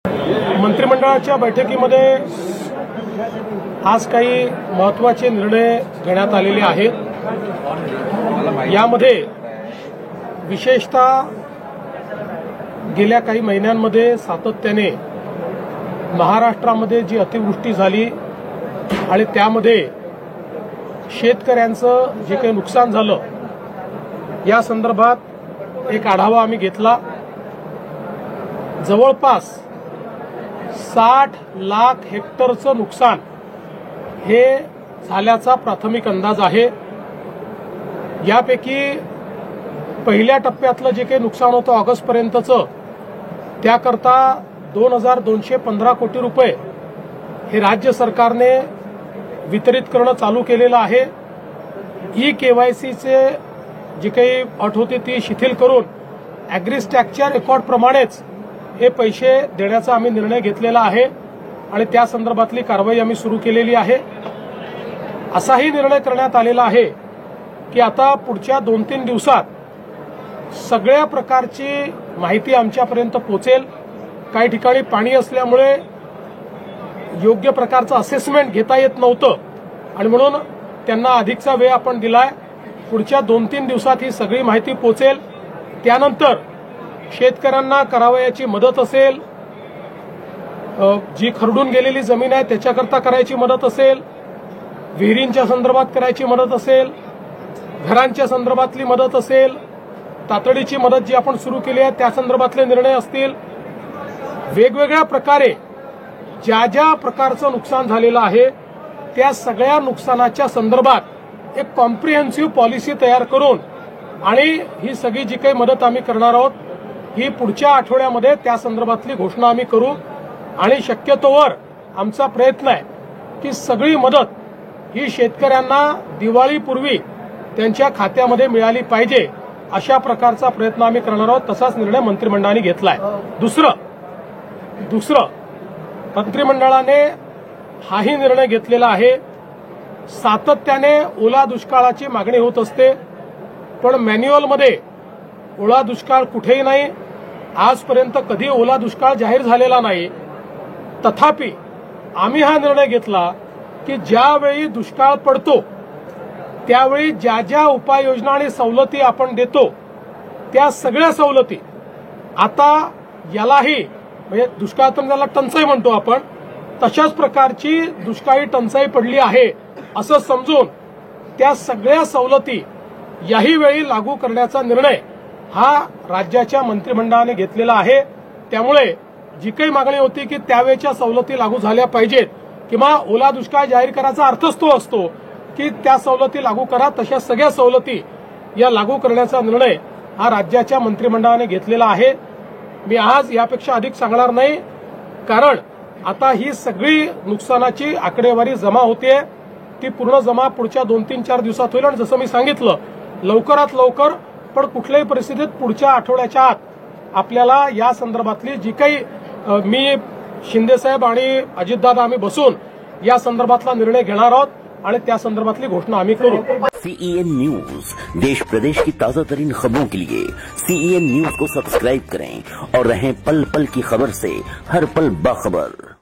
मंत्रिमंडळाच्या बैठकीमध्ये आज काही महत्त्वाचे निर्णय घेण्यात आलेले आहेत। यामध्ये विशेषतः गेल्या काही महिन्यांमध्ये सातत्याने महाराष्ट्रामध्ये जी अतिवृष्टी झाली आणि त्यामध्ये शेतकऱ्यांचं जे काही नुकसान झालं या संदर्भात एक आढावा आम्ही घेतला। जवळपास 60 लाख हेक्टरचं नुकसान हे झाल्याचा प्राथमिक अंदाज आहे। यापैकी पहिल्या टप्प्यातलं जे काही नुकसान होतं ऑगस्टपर्यंतचं त्याकरता 2215 कोटी रुपये हे राज्य सरकारने वितरित करणं चालू केलेलं आहे। ई-केवायसीचे जी काही अट होती ती शिथिल करून ॲग्रीस्टॅकच्या रेकॉर्डप्रमाणेच हे पैसे देण्याचा आम्ही निर्णय घेतलेला आहे आणि त्या संदर्भातली कारवाई आम्ही सुरू केलेली आहे। असाही निर्णय करण्यात आलेला आहे की आता पुढच्या 2-3 दिवसात सगळ्या प्रकारची माहिती आमच्यापर्यंत पोहोचेल। काही ठिकाणी पाणी असल्यामुळे योग्य प्रकारचं असेसमेंट घेता येत नव्हतं आणि म्हणून त्यांना अधिकचा वेळ आपण दिलाय। पुढच्या 2-3 दिवसात ही सगळी माहिती पोहोचेल। त्यानंतर शेतकऱ्यांना करावयाची मदत असेल, जी खरडून गेलेली जमीन आहे त्याच्याकरता करायची मदत असेल, विहिरींच्या संदर्भात करायची मदत असेल, घरांच्या संदर्भातली मदत असेल, तातडीची मदत जी आपण सुरू केली आहे त्या संदर्भातले निर्णय असतील, वेगवेगळ्या प्रकारे ज्या ज्या प्रकारचं नुकसान झालेलं आहे त्या सगळ्या नुकसानाच्या संदर्भात एक कॉम्प्रिहेन्सिव्ह पॉलिसी तयार करून आणि ही सगळी जी काही मदत आम्ही करणार आहोत ही पुढच्या आठवड्यामध्ये त्या संदर्भातली घोषणा आम्ही करू आणि शक्यतोवर आमचा प्रयत्न आहे की सगळी मदत ही शेतकऱ्यांना दिवाळीपूर्वी त्यांच्या खात्यामध्ये मिळाली पाहिजे अशा प्रकारचा प्रयत्न आम्ही करणार आहोत। तसाच निर्णय मंत्रिमंडळाने घेतलाय। दुसरं मंत्रिमंडळाने हाही निर्णय घेतलेला आहे, सातत्याने ओला दुष्काळाची मागणी होत असते पण मॅन्युअलमध्ये ओला दुष्काळ कुठेही नाही, आजपर्यंत कधी ओला दुष्काळ जाहीर झालेला नाही। तथापि आम्ही हा निर्णय घेतला की ज्यावेळी दुष्काळ पडतो त्यावेळी ज्या ज्या उपाययोजना आणि सवलती आपण देतो त्या सगळ्या सवलती आता यालाही म्हणजे दुष्काळ तर त्याला टंचाई म्हणतो आपण, तशाच प्रकारची दुष्काळी टंचाई पडली आहे असं समजून त्या सगळ्या सवलती याही वेळी लागू करण्याचा निर्णय हा राज्याच्या मंत्रिमंडळाने घेतलेला आहे। त्यामुळे जी काही मागणी होती की त्यावेळच्या सवलती लागू झाल्या पाहिजेत किंवा ओला दुष्काळ जाहीर करायचा अर्थच तो असतो की त्या सवलती लागू करा, तशा सगळ्या सवलती या लागू करण्याचा निर्णय हा राज्याच्या मंत्रिमंडळाने घेतलेला आहे। मी आज यापेक्षा अधिक सांगणार नाही कारण आता ही सगळी नुकसानाची आकडेवारी जमा होते, ती पूर्ण जमा पुढच्या 2-3-4 दिवसात होईल आणि जसं मी सांगितलं लवकरात लवकर पण कुठल्याही परिस्थितीत पुढच्या आठवड्याच्या आत आपल्याला या संदर्भातली जी काही मी शिंदेसाहेब आणि अजितदादा आम्ही बसून या संदर्भातला निर्णय घेणार आहोत और त्या संदर्भातली घोषणा आम्ही करू। CEN न्यूज देश प्रदेश की ताजा तरीन खबरों के लिए CEN न्यूज को सब्सक्राइब करें और रहें पल पल की खबर से हर पल बाखबर।